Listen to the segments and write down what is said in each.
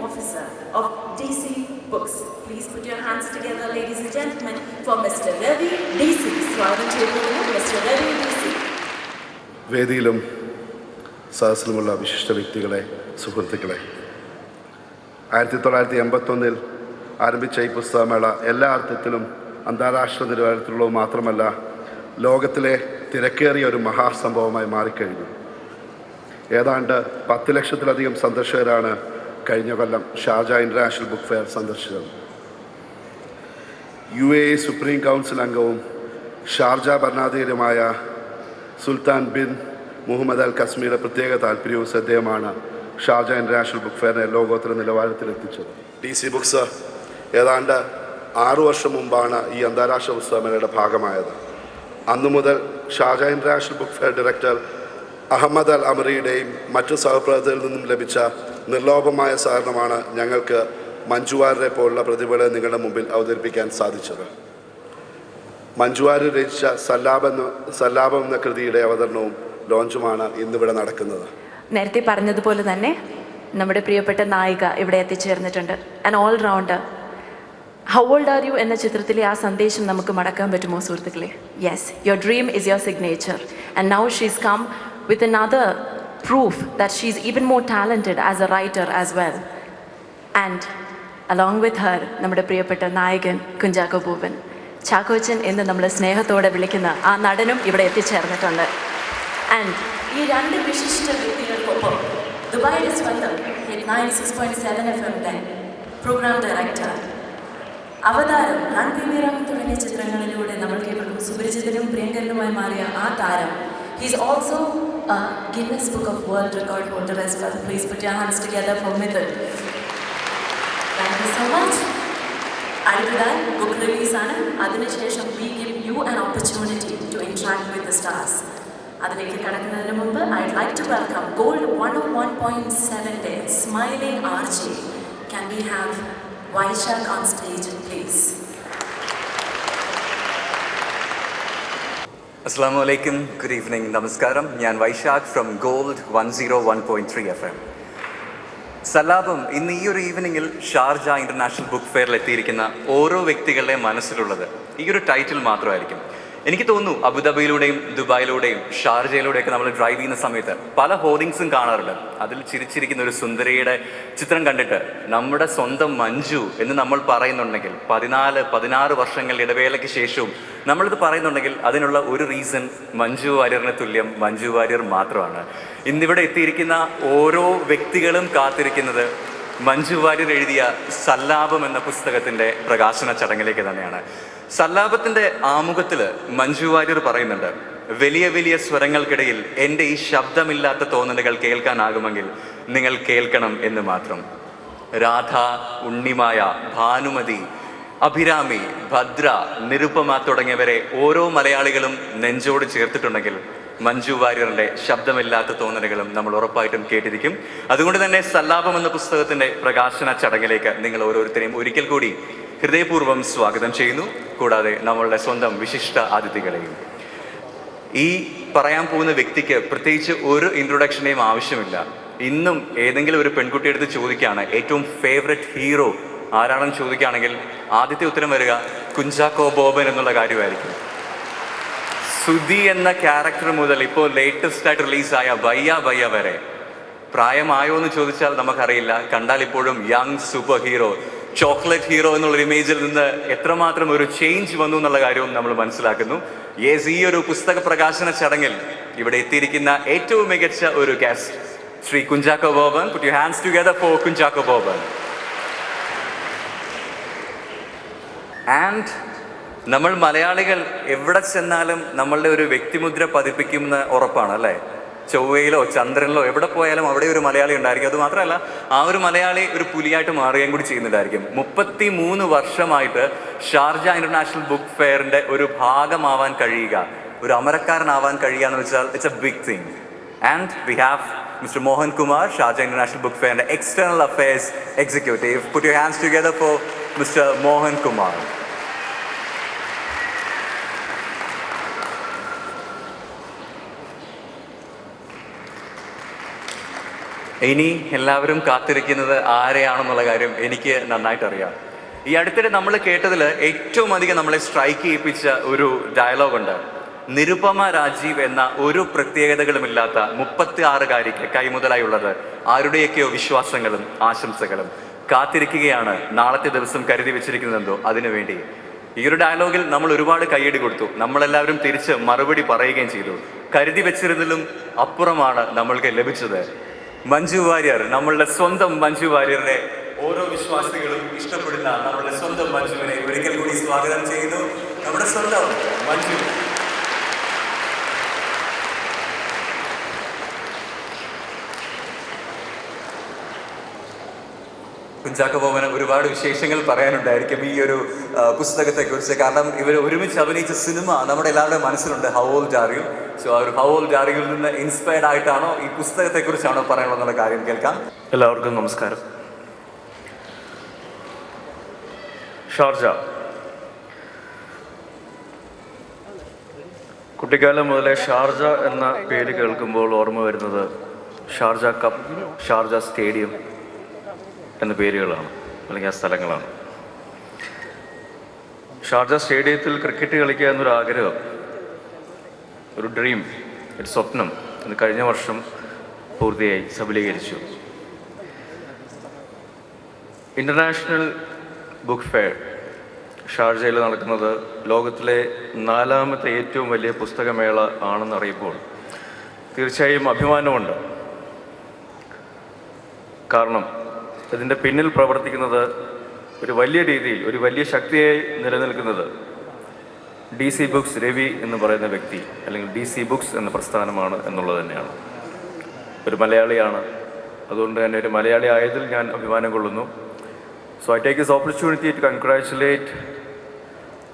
Officer of DC Books. Please put your hands together, ladies and gentlemen, for Mr. Ravi DC. സ്വാഗതം ചെയ്യുന്നു Mr. Ravi DC. വേദിയിലും സദസ്സിലുമുള്ള വിശിഷ്ട വ്യക്തികളെ, സുഹൃത്തുക്കളെ, 1981 ആരംഭിച്ച ഈ പുസ്തകമേള എല്ലാ അർത്ഥത്തിലും അന്താരാഷ്ട്ര നിലവാരത്തിലുള്ളത് മാത്രമല്ല, ലോകത്തിലെ തിരക്കേറിയ ഒരു മഹാസംഭവമായി മാറിക്കഴിഞ്ഞു. ഏതാണ്ട് 10 ലക്ഷത്തിലധികം സന്ദർശകരാണ് കഴിഞ്ഞ കൊല്ലം ഷാർജ ഇൻ്റർനാഷണൽ ബുക്ക് ഫെയർ സന്ദർശിച്ചത്. UAE സുപ്രീം കൗൺസിൽ അംഗവും ഷാർജ ഭരണാധികാരിയുമായ സുൽത്താൻ ബിൻ മുഹമ്മദ് അൽ കസ്മിയുടെ പ്രത്യേക താല്പര്യവും ശ്രദ്ധേയമാണ് ഷാർജ ഇൻ്റർനാഷണൽ ബുക്ക് ഫെയറിനെ ലോകോത്തര നിലവാരത്തിലെത്തിച്ചത്. DC ബുക്സ് ഏതാണ്ട് 6 വർഷം മുമ്പാണ് ഈ അന്താരാഷ്ട്ര പുസ്തകമേളയുടെ ഭാഗമായത്. അന്നു മുതൽ Sharjah international book fair director Ahmed Al അമറിയുടെയും മറ്റു സഹപ്രവർത്തകരിൽ നിന്നും ലഭിച്ച നിർലോഭമായ സഹകരണമാണ് ഞങ്ങൾക്ക് മഞ്ജു വാര്യരെ പോലുള്ള പ്രതിഭകളെ നിങ്ങളുടെ മുമ്പിൽ അവതരിപ്പിക്കാൻ സാധിച്ചത്. മഞ്ജു വാര്യർ രചിച്ച സല്ലാപം എന്ന കൃതിയുടെ അവതരണവും ലോഞ്ചുമാണ് ഇന്നിവിടെ നടക്കുന്നത്. നേരത്തെ പറഞ്ഞതുപോലെ തന്നെ നമ്മുടെ പ്രിയപ്പെട്ട നായിക ഇവിടെ എത്തിച്ചേർന്നിട്ടുണ്ട്. An all rounder. How old are you എന്ന ചിത്രത്തിലെ ആ സന്ദേശം നമുക്ക് മടക്കാൻ പറ്റുമോ സുഹൃത്തുക്കളെ? Yes, your dream is your signature. And now she's come with another proof that she's even more talented as a writer as well. And along with her, നമ്മുടെ പ്രിയപ്പെട്ട നായകൻ കുഞ്ചാക്കോ ബോബൻ, ചാക്കോച്ചൻ എന്ന് നമ്മൾ സ്നേഹത്തോടെ വിളിക്കുന്ന ആ നടനും ഇവിടെ എത്തിച്ചേർന്നിട്ടുണ്ട്. ആൻഡ് ഈ രണ്ട് വിശിഷ്ട വ്യക്തികൾക്കൊപ്പം ദുബായിയുടെ സ്വന്തം 96.7 FM പ്രോഗ്രാം ഡയറക്ടർ, അവതാരം, റാൻപീമീറം തുടങ്ങിയ ചിത്രങ്ങളിലൂടെ നമ്മൾക്കേവർക്കും സുപരിചിതനും പ്രിയങ്കരനുമായി മാറിയ ആ താരം. He's also a Guinness Book of World Record holder as well. Please put your hands together for Mithun. Thank you so much. അടുത്തതായി ബുക്ക് റിലീസാണ്. അതിനുശേഷം we give you an opportunity to interact with the stars. അതിലേക്ക് കടക്കുന്നതിന് മുമ്പ് I'd like to welcome Gold 101.7 Smiling RJ. Can we have Vaishak on stage, please? Assalamu alaikum, good evening, namaskaram. ഞാൻ Vaishakh from gold 101.3 FM. Sallapam ഇന്ന് ഈ ഒരു ഈവനിങ്ങിൽ Sharjah international book ഫെയറിൽ എത്തിയിരിക്കുന്ന ഓരോ വ്യക്തികളുടെയും മനസ്സിലുള്ളത് ഈ ഒരു ടൈറ്റിൽ മാത്രമായിരിക്കും. എനിക്ക് തോന്നുന്നു അബുദാബിയിലൂടെയും ദുബായിലൂടെയും ഷാർജയിലൂടെയൊക്കെ നമ്മൾ ഡ്രൈവ് ചെയ്യുന്ന സമയത്ത് പല ഹോർഡിങ്സും കാണാറുണ്ട്. അതിൽ ചിരിച്ചിരിക്കുന്ന ഒരു സുന്ദരിയുടെ ചിത്രം കണ്ടിട്ട് നമ്മുടെ സ്വന്തം മഞ്ജു എന്ന് നമ്മൾ പറയുന്നുണ്ടെങ്കിൽ 14-16 വർഷങ്ങളുടെ ഇടവേളയ്ക്ക് ശേഷവും നമ്മളിത് പറയുന്നുണ്ടെങ്കിൽ അതിനുള്ള ഒരു റീസൺ മഞ്ജു വാര്യറിന് തുല്യം മഞ്ജു വാര്യർ മാത്രമാണ്. ഇന്നിവിടെ എത്തിയിരിക്കുന്ന ഓരോ വ്യക്തികളും കാത്തിരിക്കുന്നത് മഞ്ജു വാര്യർ എഴുതിയ സല്ലാപം എന്ന പുസ്തകത്തിൻ്റെ പ്രകാശന ചടങ്ങിലേക്ക് തന്നെയാണ്. സല്ലാപത്തിൻ്റെ ആമുഖത്തിൽ മഞ്ജു വാര്യർ പറയുന്നുണ്ട്, വലിയ വലിയ സ്വരങ്ങൾക്കിടയിൽ എൻ്റെ ഈ ശബ്ദമില്ലാത്ത തോന്നലുകൾ കേൾക്കാനാകുമെങ്കിൽ നിങ്ങൾ കേൾക്കണം എന്ന് മാത്രം. രാധ, ഉണ്ണിമായ, ഭാനുമതി, അഭിരാമി, ഭദ്ര, നിരുപമ തുടങ്ങിയവരെ ഓരോ മലയാളികളും നെഞ്ചോട് ചേർത്തിട്ടുണ്ടെങ്കിൽ മഞ്ജു വാര്യറിൻ്റെ ശബ്ദമില്ലാത്ത തോന്നലുകളും നമ്മൾ ഉറപ്പായിട്ടും കേട്ടിരിക്കും. അതുകൊണ്ട് തന്നെ സല്ലാപം എന്ന പുസ്തകത്തിൻ്റെ പ്രകാശന ചടങ്ങിലേക്ക് നിങ്ങൾ ഓരോരുത്തരെയും ഒരിക്കൽ കൂടി ഹൃദയപൂർവ്വം സ്വാഗതം ചെയ്യുന്നു. കൂടാതെ നമ്മളുടെ സ്വന്തം വിശിഷ്ട അതിഥികളെയും. ഈ പറയാൻ പോകുന്ന വ്യക്തിക്ക് പ്രത്യേകിച്ച് ഒരു ഇൻട്രൊഡക്ഷനെയും ആവശ്യമില്ല. ഇന്നും ഏതെങ്കിലും ഒരു പെൺകുട്ടി എടുത്ത് ചോദിക്കുകയാണ് ഏറ്റവും ഫേവററ്റ് ഹീറോ ആരാണെന്ന് ചോദിക്കുകയാണെങ്കിൽ ആദ്യത്തെ ഉത്തരം വരിക കുഞ്ചാക്കോ ബോബൻ എന്നുള്ള കാര്യമായിരിക്കും. സുധി എന്ന ക്യാരക്ടർ മുതൽ ഇപ്പോൾ ലേറ്റസ്റ്റ് ആയിട്ട് റിലീസായ ഭയ്യ ഭയ്യ വരെ പ്രായമായോ എന്ന് ചോദിച്ചാൽ നമുക്കറിയില്ല. കണ്ടാൽ ഇപ്പോഴും young super hero, chocolate hero എന്നുള്ളൊരു ഇമേജിൽ നിന്ന് എത്രമാത്രം ഒരു ചേഞ്ച് വന്നു എന്നുള്ള കാര്യവും നമ്മൾ മനസ്സിലാക്കുന്നു. യെസ്, ഈ ഒരു പുസ്തക പ്രകാശന ചടങ്ങിൽ ഇവിടെ എത്തിയിരിക്കുന്ന ഏറ്റവും മികച്ച ഒരു guest Shri Kunchacko Boban. Put your hands together for Kunchacko Boban. And നമ്മൾ മലയാളികൾ എവിടെ ചെന്നാലും നമ്മളുടെ ഒരു വ്യക്തിമുദ്ര പതിപ്പിക്കുന്ന ഉറപ്പാണ് അല്ലേ? ചൊവ്വയിലോ ചന്ദ്രനിലോ എവിടെ പോയാലും അവിടെ ഒരു മലയാളി ഉണ്ടായിരിക്കും. അതുമാത്രമല്ല, ആ ഒരു മലയാളി ഒരു പുലിയായിട്ട് മാറുകയും കൂടി ചെയ്യുന്നുണ്ടായിരിക്കും. 33 വർഷമായിട്ട് ഷാർജ ഇൻ്റർനാഷണൽ ബുക്ക് ഫെയറിൻ്റെ ഒരു ഭാഗമാവാൻ കഴിയുക, ഒരു അമരക്കാരനാവാൻ കഴിയുക എന്ന് വെച്ചാൽ it's a big thing. And we have Mr. Mohan Kumar, Sharjah international book ഫെയറിൻ്റെ external affairs executive. Put your hands together for Mr. Mohan Kumar. ഇനി എല്ലാവരും കാത്തിരിക്കുന്നത് ആരെയാണെന്നുള്ള കാര്യം എനിക്ക് നന്നായിട്ടറിയാം. ഈ അടുത്തിടെ നമ്മൾ കേട്ടതിൽ ഏറ്റവും അധികം നമ്മളെ സ്ട്രൈക്ക് ചെയ്യിപ്പിച്ച ഒരു ഡയലോഗുണ്ട്. നിരുപമ രാജീവ് എന്ന ഒരു പ്രത്യേകതകളുമില്ലാത്ത 36-കാരിക്ക് കൈമുതലായുള്ളത് ആരുടെയൊക്കെയോ വിശ്വാസങ്ങളും ആശംസകളും. കാത്തിരിക്കുകയാണ് നാളത്തെ ദിവസം കരുതി വെച്ചിരിക്കുന്നതെന്തോ അതിനുവേണ്ടി. ഈ ഒരു ഡയലോഗിൽ നമ്മൾ ഒരുപാട് കയ്യടി കൊടുത്തു. നമ്മളെല്ലാവരും തിരിച്ച് മറുപടി പറയുകയും ചെയ്തു. കരുതി വെച്ചിരുന്നതിലും അപ്പുറമാണ് നമ്മൾക്ക് ലഭിച്ചത്. മഞ്ജു വാര്യർ, നമ്മളുടെ സ്വന്തം മഞ്ജു വാര്യരുടെ ഓരോ വിശ്വാസികളും ഇഷ്ടപ്പെടുന്ന നമ്മളുടെ സ്വന്തം മഞ്ജുവിനെ ഒരിക്കൽ കൂടി സ്വാഗതം ചെയ്യുന്നു. നമ്മുടെ സ്വന്തം മഞ്ജു. കുഞ്ചാക്കോ ബോബന് ഒരുപാട് വിശേഷങ്ങൾ പറയാനുണ്ടായിരിക്കും ഈ ഒരു പുസ്തകത്തെക്കുറിച്ച്. കാരണം ഇവർ ഒരുമിച്ച് അഭിനയിച്ച സിനിമ നമ്മുടെ എല്ലാവരുടെയും മനസ്സിലുണ്ട്, how old are U. So ആ ഒരു ഹൗ ഓൾഡ് ആർ യുവിൽ നിന്ന് ഇൻസ്പയർഡ് ആയിട്ടാണോ ഈ പുസ്തകത്തെക്കുറിച്ചാണോ പറയാനുള്ളതെന്നുള്ള കാര്യം കേൾക്കാം. എല്ലാവർക്കും നമസ്കാരം. ഷാർജ. കുട്ടിക്കാലം മുതലേ ഷാർജ എന്ന പേര് കേൾക്കുമ്പോൾ ഓർമ്മ വരുന്നത് ഷാർജ കപ്പ്, ഷാർജ സ്റ്റേഡിയം എന്ന പേരുകളാണ്, അല്ലെങ്കിൽ ആ സ്ഥലങ്ങളാണ്. ഷാർജ സ്റ്റേഡിയത്തിൽ ക്രിക്കറ്റ് കളിക്കുക എന്നൊരു ആഗ്രഹം, ഒരു ഡ്രീം, ഒരു സ്വപ്നം അത് കഴിഞ്ഞ വർഷം പൂർത്തിയായി, സബലീകരിച്ചു. ഇൻ്റർനാഷണൽ ബുക്ക് ഫെയർ ഷാർജയിൽ നടക്കുന്നത് ലോകത്തിലെ 4ാമത്തെ ഏറ്റവും വലിയ പുസ്തകമേള ആണെന്നറിയുമ്പോൾ തീർച്ചയായും അഭിമാനമുണ്ട്. കാരണം ഇതിൻ്റെ പിന്നിൽ പ്രവർത്തിക്കുന്നത് ഒരു വലിയ രീതിയിൽ, ഒരു വലിയ ശക്തിയായി നിലനിൽക്കുന്നത് DC ബുക്സ് രവി എന്ന് പറയുന്ന വ്യക്തി, അല്ലെങ്കിൽ DC ബുക്സ് എന്ന പ്രസ്ഥാനമാണ് എന്നുള്ളത് തന്നെയാണ്. ഒരു മലയാളിയാണ്, അതുകൊണ്ട് തന്നെ ഒരു മലയാളി ആയതിൽ ഞാൻ അഭിമാനം കൊള്ളുന്നു. So I take this opportunity to congratulate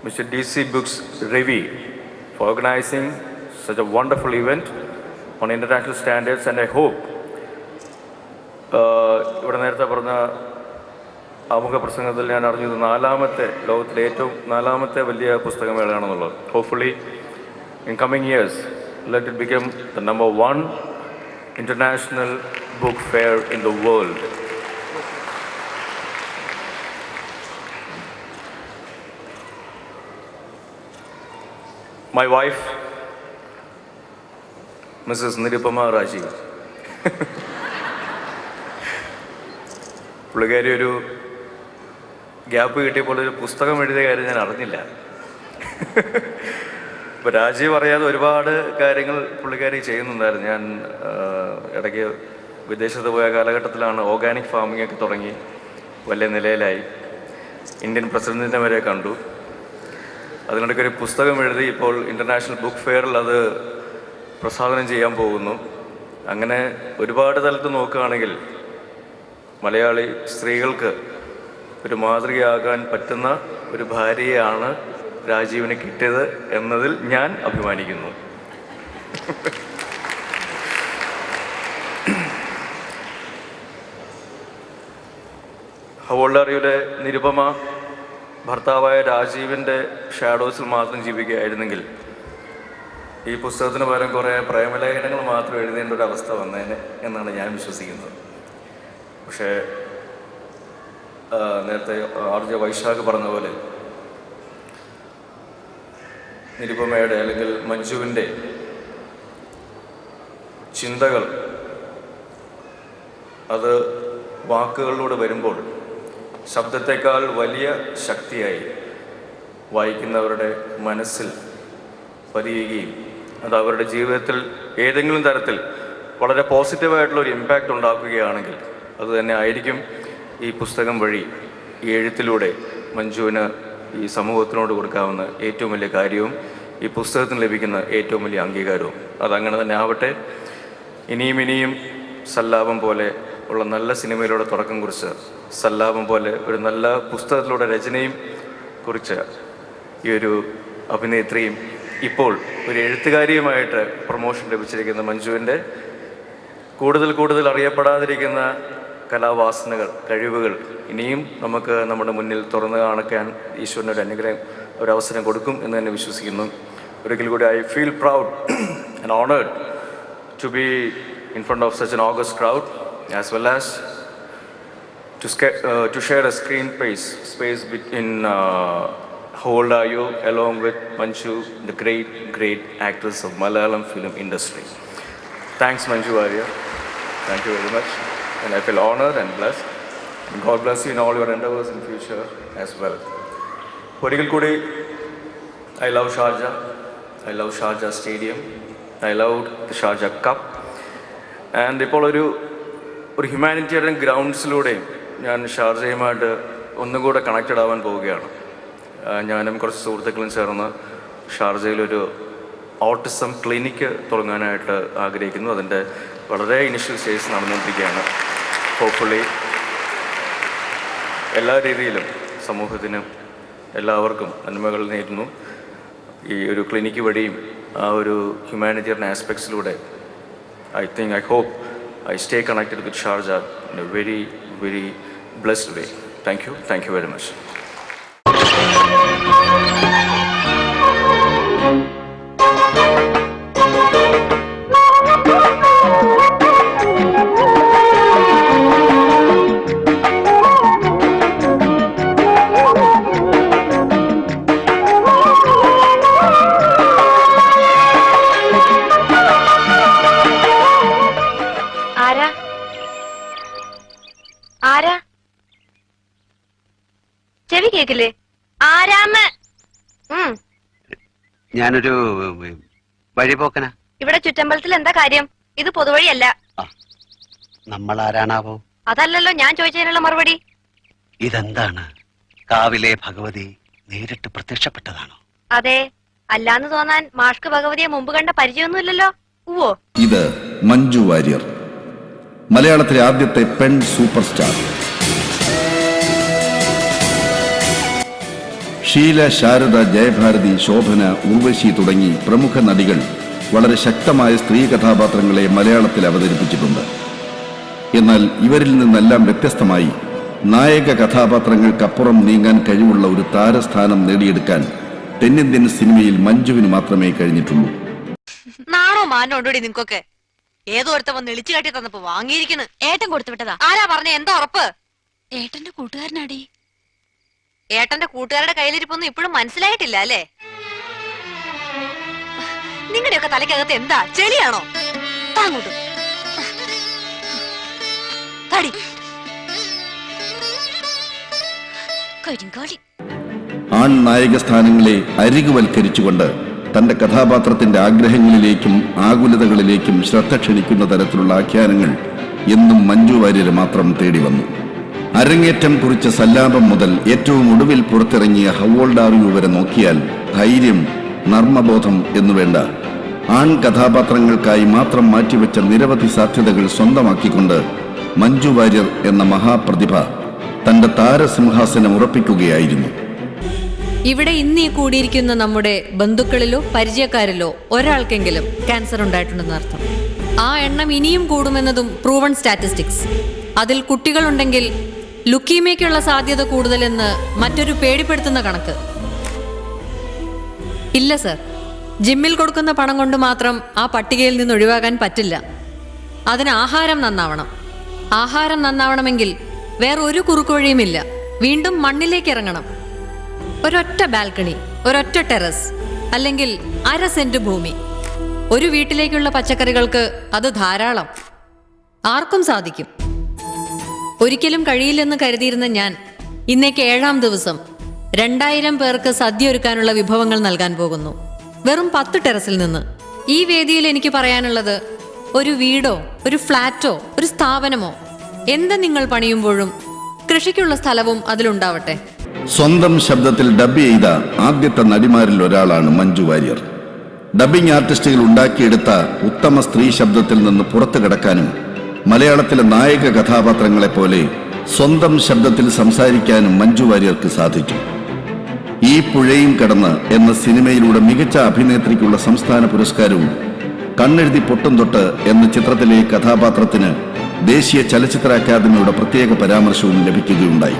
Mr. DC Books Ravi for organizing such a wonderful event on international standards, and I hope ഇവിടെ നേരത്തെ പറഞ്ഞ ആമുഖ പ്രസംഗത്തിൽ ഞാൻ അറിഞ്ഞത് ലോകത്തിലെ ഏറ്റവും 4ാമത്തെ വലിയ പുസ്തകമേളയാണെന്നുള്ളത്. Hopefully in coming years let it become the number 1 international book fair in the world. My wife, Mrs. Nirupama Rajiv. പുള്ളിക്കാരി ഒരു ഗ്യാപ്പ് കിട്ടിയപ്പോൾ ഒരു പുസ്തകം എഴുതിയ കാര്യം ഞാൻ അറിഞ്ഞില്ല. ഇപ്പോൾ രാജീവ് അറിയാതെ ഒരുപാട് കാര്യങ്ങൾ പുള്ളിക്കാരി ചെയ്യുന്നുണ്ടായിരുന്നു. ഞാൻ ഇടയ്ക്ക് വിദേശത്ത് പോയ കാലഘട്ടത്തിലാണ് ഓർഗാനിക് ഫാമിംഗ് ഒക്കെ തുടങ്ങി വലിയ നിലയിലായി. ഇന്ത്യൻ പ്രസിഡന്റിനെ വരെ കണ്ടു. അതിനിടയ്ക്ക് ഒരു പുസ്തകം എഴുതി ഇപ്പോൾ ഇൻ്റർനാഷണൽ ബുക്ക് ഫെയറിൽ അത് പ്രസാദനം ചെയ്യാൻ പോകുന്നു. അങ്ങനെ ഒരുപാട് തലത്ത് നോക്കുകയാണെങ്കിൽ മലയാളി സ്ത്രീകൾക്ക് ഒരു മാതൃകയാകാൻ പറ്റുന്ന ഒരു ഭാര്യയാണ് രാജീവിന് കിട്ടിയത് എന്നതിൽ ഞാൻ അഭിമാനിക്കുന്നു. ഹൗ ഓൾഡ് ആർ യുവിലെ നിരുപമ ഭർത്താവായ രാജീവിൻ്റെ ഷാഡോസിൽ മാത്രം ജീവിക്കുകയായിരുന്നെങ്കിൽ ഈ പുസ്തകത്തിന് പകരം കുറേ പ്രേമലേഖനങ്ങൾ മാത്രം എഴുതേണ്ട ഒരു അവസ്ഥ വന്നേനെ എന്നാണ് ഞാൻ വിശ്വസിക്കുന്നത്. പക്ഷേ നേരത്തെ RJ വൈശാഖ് പറഞ്ഞ പോലെ നിരുപമയുടെ അല്ലെങ്കിൽ മഞ്ജുവിൻ്റെ ചിന്തകൾ അത് വാക്കുകളിലൂടെ വരുമ്പോൾ ശബ്ദത്തെക്കാൾ വലിയ ശക്തിയായി വായിക്കുന്നവരുടെ മനസ്സിൽ പതിയുകയും അത് അവരുടെ ജീവിതത്തിൽ ഏതെങ്കിലും തരത്തിൽ വളരെ പോസിറ്റീവായിട്ടുള്ളൊരു ഇമ്പാക്റ്റ് ഉണ്ടാക്കുകയാണെങ്കിൽ അത് തന്നെ ആയിരിക്കും ഈ പുസ്തകം വഴി, ഈ എഴുത്തിലൂടെ മഞ്ജുവിന് ഈ സമൂഹത്തിനോട് കൊടുക്കാവുന്ന ഏറ്റവും വലിയ കാര്യവും ഈ പുസ്തകത്തിന് ലഭിക്കുന്ന ഏറ്റവും വലിയ അംഗീകാരവും. അതങ്ങനെ തന്നെ ആവട്ടെ. ഇനിയും സല്ലാപം പോലെ ഉള്ള നല്ല സിനിമയിലൂടെ തുടക്കം കുറിച്ച്, സല്ലാപം പോലെ ഒരു നല്ല പുസ്തകത്തിലൂടെ രചനയും കുറിച്ച് ഈ ഒരു അഭിനേത്രിയും ഇപ്പോൾ ഒരു എഴുത്തുകാരിയുമായിട്ട് പ്രൊമോഷൻ ലഭിച്ചിരിക്കുന്ന മഞ്ജുവിൻ്റെ കൂടുതൽ അറിയപ്പെടാതിരിക്കുന്ന കലാവാസനകൾ, കഴിവുകൾ ഇനിയും നമുക്ക് നമ്മുടെ മുന്നിൽ തുറന്നു കാണിക്കാൻ ഈശ്വരനൊരു അനുഗ്രഹം, ഒരവസരം കൊടുക്കും എന്ന് തന്നെ വിശ്വസിക്കുന്നു. ഒരിക്കൽ കൂടി I feel proud and honoured to be in front of such an august crowd as well as to share a screen space in How Old Are You, along with Manju, the great actress of Malayalam film industry. Thanks, Manju Warrior. Thank you very much. And I feel honored and blessed. And God bless you in all your endeavors in future as well. ഒരിക്കൽ കൂടി I love Sharjah. I love Sharjah Stadium. I loved the Sharjah Cup. And ഇപ്പോൾ ഒരു humanitarian ഗ്രൗണ്ട്സിലൂടെ ഞാൻ ഷാർജയുമായിട്ട് ഒന്നും കൂടെ connected ആവാൻ പോവുകയാണ്. ഞാനും കുറച്ച് സുഹൃത്തുക്കളും ചേർന്ന് ഷാർജയിലൊരു ഓട്ടിസം ക്ലിനിക്ക് തുടങ്ങാനായിട്ട് ആഗ്രഹിക്കുന്നു. അതിൻ്റെ വളരെ ഇനിഷ്യൽ സ്റ്റേജ് നടന്നുകൊണ്ടിരിക്കുകയാണ്. ഹോപ്പ്ഫുള്ളി എല്ലാ രീതിയിലും സമൂഹത്തിനും എല്ലാവർക്കും നന്മകൾ നേരുന്നു. ഈ ഒരു ക്ലിനിക്ക് വഴിയും ആ ഒരു humanitarian ആസ്പെക്ട്സിലൂടെ I hope I stay connected with Sharjah in a very, very blessed way. Thank you very much. ചെവി കേക്കില്ലേ? ആരാന്ന്? ഞാനൊരു വഴിപോക്കനാ. ഇവിടെ ചുറ്റമ്പലത്തിൽ എന്താ കാര്യം? ഇത് പൊതുവഴിയല്ല. നമ്മൾ ആരാണാവോ? അതല്ലല്ലോ ഞാൻ ചോദിച്ചതിനുള്ള മറുപടി. ഇതെന്താണ്? കാവിലെ ഭഗവതി നേരിട്ട് പ്രത്യക്ഷപ്പെട്ടതാണോ? അതെ. അല്ലാന്ന് തോന്നാൻ മാഷ്ക്ക് ഭഗവതിയെ മുമ്പ് കണ്ട പരിചയമൊന്നുമില്ലല്ലോ. ഉവ്വോ? ഇത് മഞ്ജു വാര്യർ, മലയാളത്തിലെ ആദ്യത്തെ പെൺ സൂപ്പർ സ്റ്റാർ. ഷീല, ശാരദ, ജയഭാരതി, ശോഭന, ഉർവശി തുടങ്ങി പ്രമുഖ നടികൾ വളരെ ശക്തമായ സ്ത്രീ കഥാപാത്രങ്ങളെ മലയാളത്തിൽ അവതരിപ്പിച്ചിട്ടുണ്ട്. എന്നാൽ ഇവരിൽ നിന്നെല്ലാം വ്യത്യസ്തമായി നായക കഥാപാത്രങ്ങൾക്കപ്പുറം നീങ്ങാൻ കഴിവുള്ള ഒരു താരസ്ഥാനം നേടിയെടുക്കാൻ തെന്നിന്ത്യൻ സിനിമയിൽ മഞ്ജുവിന് മാത്രമേ കഴിഞ്ഞിട്ടുള്ളൂ. നാണോ മാനോ ഉണ്ടോടി നിങ്ങൾക്കൊക്കെ? ഏതോ ഒരുത്തവൻ നെളിച്ചു കാട്ടി തന്നപ്പോ വാങ്ങിയിരിക്കുന്നു. ഏട്ടൻ കൊടുത്തു വിട്ടതാ. ആരാ പറഞ്ഞ? എന്താ ഉറപ്പ്? ഏട്ടന്റെ കൂട്ടുകാരനാടി. ഏട്ടന്റെ കൂട്ടുകാരുടെ കയ്യിലിരിപ്പൊന്നും ഇപ്പോഴും മനസ്സിലായിട്ടില്ല അല്ലേ? നിങ്ങളുടെയൊക്കെ തലയ്ക്കകത്ത് എന്താ ചെളിയാണോ? താങ്ങോട്ട് തടി കരിങ്കാളി. ആൺ നായക സ്ഥാനങ്ങളെ അരികുവൽക്കരിച്ചുകൊണ്ട് തന്റെ കഥാപാത്രത്തിന്റെ ആഗ്രഹങ്ങളിലേക്കും ആകുലതകളിലേക്കും ശ്രദ്ധ ക്ഷണിക്കുന്ന തരത്തിലുള്ള ആഖ്യാനങ്ങൾ എന്നും മഞ്ജു വാര്യരെ മാത്രം തേടി വന്നു. അരങ്ങേറ്റം കുറിച്ച സല്ലാപം മുതൽ ഏറ്റവും ഒടുവിൽ പുറത്തിറങ്ങിയ ഹൗ ഓൾഡ് ആർ യു വരെ നോക്കിയാൽ ധൈര്യം, നർമ്മബോധം എന്നുവേണ്ട ആൺ കഥാപാത്രങ്ങൾക്കായി മാത്രം മാറ്റിവെച്ച നിരവധി സാധ്യതകൾ സ്വന്തമാക്കിക്കൊണ്ട് മഞ്ജു വാര്യർ എന്ന മഹാപ്രതിഭ തന്റെ താരസിംഹാസനം ഉറപ്പിക്കുകയായിരുന്നു. ഇവിടെ ഇന്ന് ഈ കൂടിയിരിക്കുന്ന നമ്മുടെ ബന്ധുക്കളിലോ പരിചയക്കാരിലോ ഒരാൾക്കെങ്കിലും ക്യാൻസർ ഉണ്ടായിട്ടുണ്ടെന്ന് അർത്ഥം. ആ എണ്ണം ഇനിയും കൂടുമെന്നതും പ്രൂവൺ സ്റ്റാറ്റിസ്റ്റിക്സ്. അതിൽ കുട്ടികളുണ്ടെങ്കിൽ ലുക്കീമിയയ്ക്കുള്ള സാധ്യത കൂടുതലെന്ന് മറ്റൊരു പേടിപ്പെടുത്തുന്ന കണക്ക്. ഇല്ല സർ, ജിമ്മിൽ കൊടുക്കുന്ന പണം കൊണ്ട് മാത്രം ആ പട്ടികയിൽ നിന്ന് ഒഴിവാകാൻ പറ്റില്ല. അതിന് ആഹാരം നന്നാവണം. ആഹാരം നന്നാവണമെങ്കിൽ വേറെ ഒരു കുറുക്കുവഴിയുമില്ല. വീണ്ടും മണ്ണിലേക്ക് ഇറങ്ങണം. ഒരൊറ്റ ബാൽക്കണി, ഒരൊറ്റ ടെറസ്, അല്ലെങ്കിൽ 1/2 സെന്റ് ഭൂമി. ഒരു വീട്ടിലേക്കുള്ള പച്ചക്കറികൾക്ക് അത് ധാരാളം. ആർക്കും സാധിക്കും. ഒരിക്കലും കഴിയില്ലെന്ന് കരുതിയിരുന്ന ഞാൻ ഇന്നേക്ക് 7ാം ദിവസം 2000 പേർക്ക് സദ്യ ഒരുക്കാനുള്ള വിഭവങ്ങൾ നൽകാൻ പോകുന്നു, വെറും 10 ടെറസിൽ നിന്ന്. ഈ വേദിയിൽ എനിക്ക് പറയാനുള്ളത്, ഒരു വീടോ ഒരു ഫ്ലാറ്റോ ഒരു സ്ഥാപനമോ എന്ത് നിങ്ങൾ പണിയുമ്പോഴും കൃഷിക്കുള്ള സ്ഥലവും അതിലുണ്ടാവട്ടെ. സ്വന്തം ശബ്ദത്തിൽ ഡബ് ചെയ്ത ആദ്യത്തെ നടിമാരിൽ ഒരാളാണ് മഞ്ജു വാര്യർ. ഡബിംഗ് ആർട്ടിസ്റ്റുകൾ ഉണ്ടാക്കിയെടുത്ത ഉത്തമ സ്ത്രീ ശബ്ദത്തിൽ നിന്ന് പുറത്തു കിടക്കാനും മലയാളത്തിലെ നായക കഥാപാത്രങ്ങളെപ്പോലെ സ്വന്തം ശബ്ദത്തിൽ സംസാരിക്കാനും മഞ്ജു വാര്യർക്ക് സാധിച്ചു. ഈ പുഴയും കടന്ന് എന്ന സിനിമയിലൂടെ മികച്ച അഭിനേത്രിക്കുള്ള സംസ്ഥാന പുരസ്കാരവും കണ്ണെഴുതി പൊട്ടും തൊട്ട് എന്ന ചിത്രത്തിലെ കഥാപാത്രത്തിന് ദേശീയ ചലച്ചിത്ര അക്കാദമിയുടെ പ്രത്യേക പരാമർശവും ലഭിക്കുകയുണ്ടായി.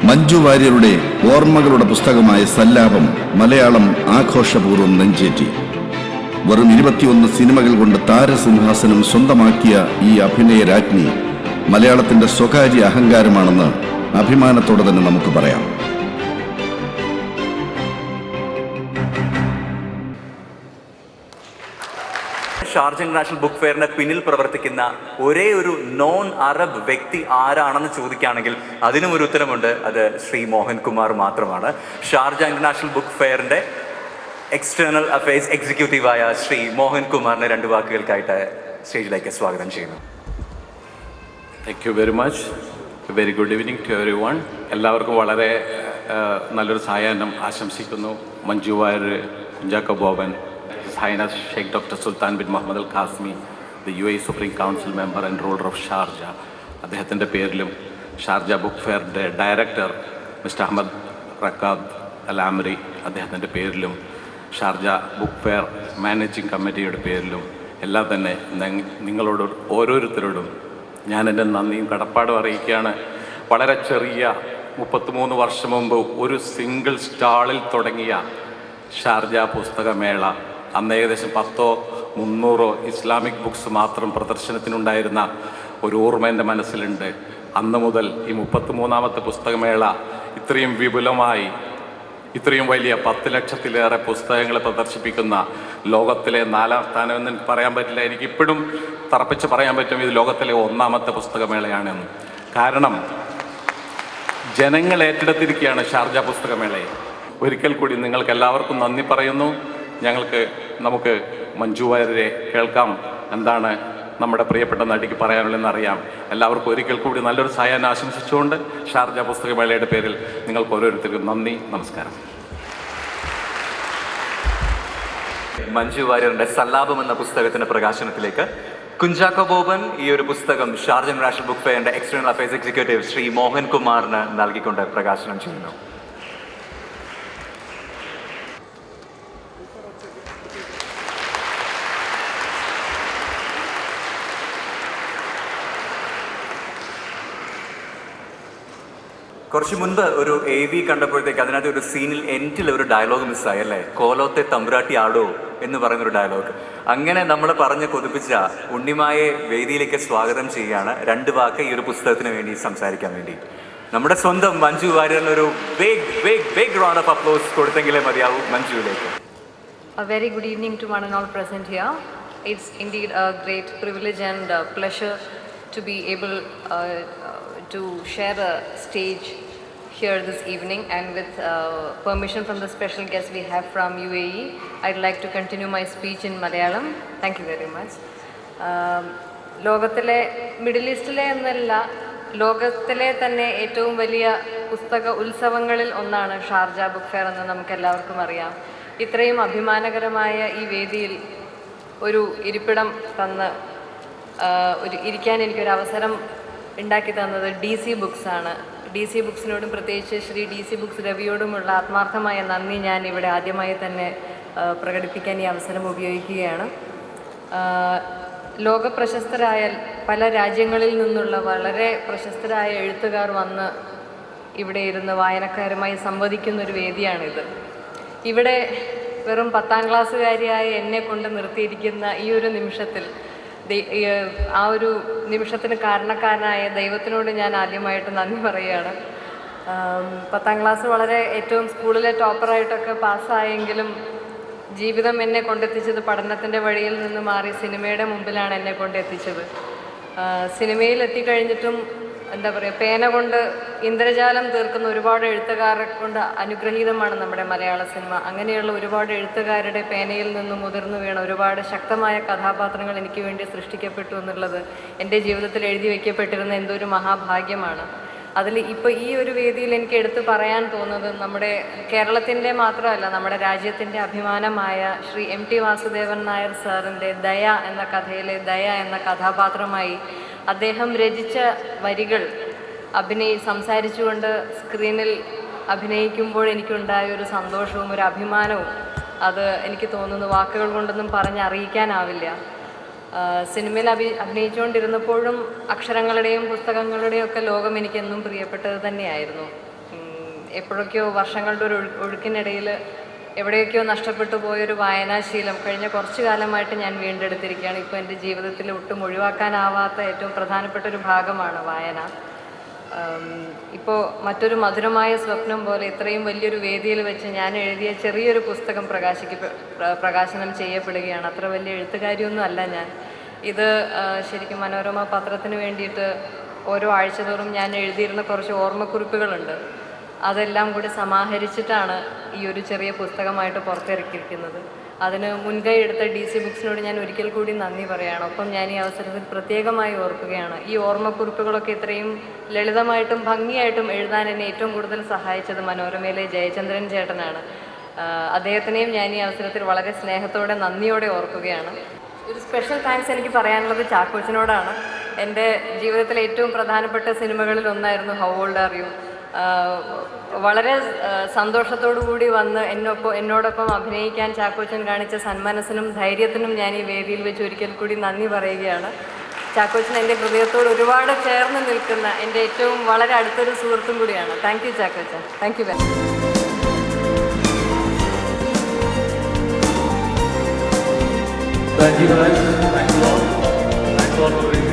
മഞ്ജു വാര്യരുടെ ഓർമ്മകളുടെ പുസ്തകമായ സല്ലാപം മലയാളം ആഘോഷപൂർവ്വം നെഞ്ചേറ്റി. വെറും 21 സിനിമകൾ കൊണ്ട് താരസിംഹാസനം സ്വന്തമാക്കിയ ഈ അഭിനയ രാജ്ഞി മലയാളത്തിന്റെ സ്വകാര്യ അഹങ്കാരമാണെന്ന് അഭിമാനത്തോടെ തന്നെ നമുക്ക് പറയാം. ഷാർജ ഇന്റർനാഷണൽ ബുക്ക് ഫെയറിന്റെ പിന്നിൽ പ്രവർത്തിക്കുന്ന ഒരേ ഒരു നോൺ അറബ് വ്യക്തി ആരാണെന്ന് ചോദിക്കുകയാണെങ്കിൽ അതിനും ഒരു ഉത്തരമുണ്ട്. അത് ശ്രീ മോഹൻകുമാർ മാത്രമാണ്. ഷാർജ ഇന്റർനാഷണൽ ബുക്ക് ഫെയറിന്റെ എക്സ്റ്റേണൽ അഫയേഴ്സ് എക്സിക്യൂട്ടീവായ ശ്രീ മോഹൻകുമാറിനെ 2 വാക്കുകൾക്കായിട്ട് സ്റ്റേജിലേക്ക് സ്വാഗതം ചെയ്യുന്നു. Thank you very much. Very good evening to everyone. എല്ലാവർക്കും വളരെ നല്ലൊരു സായാഹ്നം ആശംസിക്കുന്നു. Manju Warrier, Kunchacko Boban, His Highness Sheikh Dr. Sultan bin Muhammad Al Qasmi, the UAE Supreme Council member and ruler of Sharjah, അദ്ദേഹത്തിൻ്റെ പേരിലും ഷാർജ ബുക്ക് ഫെയറിൻ്റെ director mister Ahmed Rakkab Al Ameri, അദ്ദേഹത്തിൻ്റെ പേരിലും ഷാർജ ബുക്ക് ഫെയർ മാനേജിംഗ് കമ്മിറ്റിയുടെ പേരിലും എല്ലാം തന്നെ നിങ്ങളോട് ഓരോരുത്തരോടും ഞാൻ എൻ്റെ നന്ദിയും കടപ്പാടും അറിയിക്കുകയാണ്. വളരെ ചെറിയ 33 വർഷം മുമ്പ് ഒരു സിംഗിൾ സ്റ്റാളിൽ തുടങ്ങിയ ഷാർജ പുസ്തകമേള അന്ന് ഏകദേശം 100-300 ഇസ്ലാമിക് ബുക്സ് മാത്രം പ്രദർശനത്തിനുണ്ടായിരുന്ന ഒരു ഓർമ്മ എൻ്റെ മനസ്സിലുണ്ട്. അന്ന് മുതൽ ഈ 33ാമത്തെ പുസ്തകമേള ഇത്രയും വിപുലമായി, ഇത്രയും വലിയ 10 ലക്ഷത്തിലേറെ പുസ്തകങ്ങളെ പ്രദർശിപ്പിക്കുന്ന ലോകത്തിലെ 4ാം സ്ഥാനമെന്ന് എനിക്ക് പറയാൻ പറ്റില്ല. എനിക്കിപ്പോഴും തറപ്പിച്ച് പറയാൻ പറ്റും ഇത് ലോകത്തിലെ 1ാമത്തെ പുസ്തകമേളയാണെന്ന്. കാരണം ജനങ്ങൾ ഏറ്റെടുത്തിരിക്കുകയാണ് ഷാർജ പുസ്തകമേളയെ. ഒരിക്കൽ കൂടി നിങ്ങൾക്ക് എല്ലാവർക്കും നന്ദി പറയുന്നു. നമുക്ക് മഞ്ജു വാര്യരെ കേൾക്കാം. എന്താണ് നമ്മുടെ പ്രിയപ്പെട്ട നടിക്ക് പറയാനുള്ളതെന്ന് അറിയാം. എല്ലാവർക്കും ഒരിക്കൽ കൂടി നല്ലൊരു സായാഹ്നം ആശംസിച്ചുകൊണ്ട് ഷാർജ പുസ്തകമേളയുടെ പേരിൽ നിങ്ങൾക്ക് ഓരോരുത്തർക്കും നന്ദി, നമസ്കാരം. മഞ്ജു വാര്യറിന്റെ സല്ലാപം എന്ന പുസ്തകത്തിന്റെ പ്രകാശനത്തിലേക്ക് കുഞ്ചാക്കോ ബോബൻ ഈ ഒരു പുസ്തകം ഷാർജ ഇന്റർനാഷണൽ ബുക്ക് ഫെയറിന്റെ എക്സ്റ്റേണൽ അഫയേഴ്സ് എക്സിക്യൂട്ടീവ് ശ്രീ മോഹൻകുമാറിന് നൽകിക്കൊണ്ട് പ്രകാശനം ചെയ്യുന്നു. കുറച്ച് മുൻപ് ഒരു AV കണ്ടപ്പോഴത്തേക്ക് അതിനകത്ത് ഒരു സീനിൽ എൻഡിൽ ഒരു ഡയലോഗ് മിസ്സായി അല്ലേ, കോലോത്തെ തമ്പുരാട്ടി ആടോ എന്ന് പറയുന്നൊരു ഡയലോഗ്. അങ്ങനെ നമ്മൾ പറഞ്ഞ് കൊതിപ്പിച്ച ഉണ്ണിമായെ വേദിയിലേക്ക് സ്വാഗതം ചെയ്യുകയാണ്. 2 വാക്ക് ഈ ഒരു പുസ്തകത്തിന് വേണ്ടി സംസാരിക്കാൻ വേണ്ടി. നമ്മുടെ സ്വന്തം മഞ്ജു വാര്യറിന് ഒരു ബിഗ് റൗണ്ട് ഓഫ് അപ്ലോസ് കൊടുത്തെങ്കിലേ മതിയാവും. മഞ്ജുവിലേക്ക്. A very good evening to one and all present here. It's indeed a great privilege and pleasure to be able to share a stage here this evening, and with permission from the special guest we have from UAE, I'd like to continue my speech in Malayalam. Thank you very much. ലോകത്തിലെ middle ഈസ്റ്റിലെ എന്നല്ല, ലോകത്തിലെ തന്നെ ഏറ്റവും വലിയ പുസ്തക ഉത്സവങ്ങളിൽ ഒന്നാണ് Sharjah book fair എന്ന് നമുക്ക് എല്ലാവർക്കും അറിയാം. ഇത്രയും അഭിമാനകരമായ ഈ വേദിയിൽ ഒരു ഇരിപ്പിടം തന്ന് ഇരിക്കാൻ എനിക്കൊരു അവസരം ഉണ്ടാക്കി തന്നത് DC ബുക്സ് ആണ്. DC ബുക്സിനോടും പ്രത്യേകിച്ച് ശ്രീ DC ബുക്സ് രവിയോടുമുള്ള ആത്മാർത്ഥമായ നന്ദി ഞാൻ ഇവിടെ ആദ്യമായി തന്നെ പ്രകടിപ്പിക്കാൻ ഈ അവസരം ഉപയോഗിക്കുകയാണ്. ലോകപ്രശസ്തരായ പല രാജ്യങ്ങളിൽ നിന്നുള്ള വളരെ പ്രശസ്തരായ എഴുത്തുകാർ വന്ന് ഇവിടെ ഇരുന്ന് വായനക്കാരുമായി സംവദിക്കുന്നൊരു വേദിയാണിത്. ഇവിടെ വെറും 10ാം ക്ലാസ്സുകാരിയായ എന്നെ കൊണ്ട് നിർത്തിയിരിക്കുന്ന ഈ ഒരു നിമിഷത്തിൽ ആ ഒരു നിമിഷത്തിന് കാരണക്കാരനായ ദൈവത്തിനോട് ഞാൻ ആദ്യമായിട്ട് നന്ദി പറയുകയാണ്. 10ാം ക്ലാസ് വളരെ ഏറ്റവും സ്കൂളിലെ ടോപ്പറായിട്ടൊക്കെ പാസ്സായെങ്കിലും ജീവിതം എന്നെ കൊണ്ടെത്തിച്ചത് പഠനത്തിൻ്റെ വഴിയിൽ നിന്ന് മാറി സിനിമയുടെ മുമ്പിലാണ് എന്നെ കൊണ്ടെത്തിച്ചത്. സിനിമയിൽ എത്തിക്കഴിഞ്ഞിട്ടും എന്താ പറയുക, പേന കൊണ്ട് ഇന്ദ്രജാലം തീർക്കുന്ന ഒരുപാട് എഴുത്തുകാരെ കൊണ്ട് അനുഗ്രഹീതമാണ് നമ്മുടെ മലയാള സിനിമ. അങ്ങനെയുള്ള ഒരുപാട് എഴുത്തുകാരുടെ പേനയിൽ നിന്നും മുതിർന്നു വീണ ഒരുപാട് ശക്തമായ കഥാപാത്രങ്ങൾ എനിക്ക് വേണ്ടി സൃഷ്ടിക്കപ്പെട്ടു എന്നുള്ളത് എൻ്റെ ജീവിതത്തിൽ എഴുതി വയ്ക്കപ്പെട്ടിരുന്ന എന്തൊരു മഹാഭാഗ്യമാണ്. അതിൽ ഇപ്പോൾ ഈ ഒരു വേദിയിൽ എനിക്ക് എടുത്തു പറയാൻ തോന്നുന്നത് നമ്മുടെ കേരളത്തിൻ്റെ മാത്രമല്ല, നമ്മുടെ രാജ്യത്തിൻ്റെ അഭിമാനമായ ശ്രീ MT വാസുദേവൻ നായർ സാറിൻ്റെ ദയ എന്ന കഥയിലെ ദയ എന്ന കഥാപാത്രമായി അദ്ദേഹം രചിച്ച വരികൾ സംസാരിച്ചുകൊണ്ട് സ്ക്രീനിൽ അഭിനയിക്കുമ്പോൾ എനിക്കുണ്ടായ ഒരു സന്തോഷവും ഒരു അഭിമാനവും അത് എനിക്ക് തോന്നുന്നു വാക്കുകൾ കൊണ്ടൊന്നും പറഞ്ഞറിയിക്കാനാവില്ല. സിനിമയിൽ അഭിനയിച്ചുകൊണ്ടിരുന്നപ്പോഴും അക്ഷരങ്ങളുടെയും പുസ്തകങ്ങളുടെയും ഒക്കെ ലോകം എനിക്കെന്നും പ്രിയപ്പെട്ടത് തന്നെയായിരുന്നു. എപ്പോഴൊക്കെയോ വർഷങ്ങളുടെ ഒരു ഒഴുക്കിനിടയിൽ എവിടെയൊക്കെയോ നഷ്ടപ്പെട്ടു പോയൊരു വായനാശീലം കഴിഞ്ഞ കുറച്ചു കാലമായിട്ട് ഞാൻ വീണ്ടെടുത്തിരിക്കുകയാണ്. ഇപ്പോൾ എൻ്റെ ജീവിതത്തിൽ ഒട്ടും ഒഴിവാക്കാനാവാത്ത ഏറ്റവും പ്രധാനപ്പെട്ട ഒരു ഭാഗമാണ് വായന. ഇപ്പോൾ മറ്റൊരു മധുരമായ സ്വപ്നം പോലെ ഇത്രയും വലിയൊരു വേദിയിൽ വെച്ച് ഞാൻ എഴുതിയ ചെറിയൊരു പുസ്തകം പ്രകാശനം ചെയ്യപ്പെടുകയാണ്. അത്ര വലിയ എഴുത്തുകാരിയൊന്നും അല്ല ഞാൻ. ഇത് ശരിക്കും മനോരമ പത്രത്തിന് വേണ്ടിയിട്ട് ഓരോ ആഴ്ചതോറും ഞാൻ എഴുതിയിരുന്ന കുറച്ച് ഓർമ്മക്കുറിപ്പുകളുണ്ട്. അതെല്ലാം കൂടി സമാഹരിച്ചിട്ടാണ് ഈ ഒരു ചെറിയ പുസ്തകമായിട്ട് പുറത്തിറക്കിയിരിക്കുന്നത്. അതിന് മുൻകൈ എടുത്ത DC ബുക്സിനോട് ഞാൻ ഒരിക്കൽ കൂടി നന്ദി പറയുകയാണ്. ഒപ്പം ഞാൻ ഈ അവസരത്തിൽ പ്രത്യേകമായി ഓർക്കുകയാണ്, ഈ ഓർമ്മക്കുറിപ്പുകളൊക്കെ ഇത്രയും ലളിതമായിട്ടും ഭംഗിയായിട്ടും എഴുതാൻ എന്നെ ഏറ്റവും കൂടുതൽ സഹായിച്ചത് മനോരമയിലെ ജയചന്ദ്രൻ ചേട്ടനാണ്. അദ്ദേഹത്തിനെയും ഞാൻ ഈ അവസരത്തിൽ വളരെ സ്നേഹത്തോടെ നന്ദിയോടെ ഓർക്കുകയാണ്. ഒരു സ്പെഷ്യൽ താങ്ക്സ് എനിക്ക് പറയാനുള്ളത് ചാക്കോച്ചനോടാണ്. എൻ്റെ ജീവിതത്തിലെ ഏറ്റവും പ്രധാനപ്പെട്ട സിനിമകളിൽ ഒന്നായിരുന്നു ഹൗ ഓൾഡ് ആർ യു. വളരെ സന്തോഷത്തോടു കൂടി വന്ന് എന്നോടൊപ്പം അഭിനയിക്കാൻ ചാക്കോച്ചൻ കാണിച്ച സന്മനസ്സിനും ധൈര്യത്തിനും ഞാൻ ഈ വേദിയിൽ വെച്ച് ഒരിക്കൽ കൂടി നന്ദി പറയുകയാണ്. ചാക്കോച്ചൻ എൻ്റെ ഹൃദയത്തോട് ഒരുപാട് ചേർന്ന് നിൽക്കുന്ന എൻ്റെ ഏറ്റവും വളരെ അടുത്തൊരു സുഹൃത്തും കൂടിയാണ്. Thank you Chackochan. Thank you very Thank you, guys. Thanks a lot. Thanks a lot for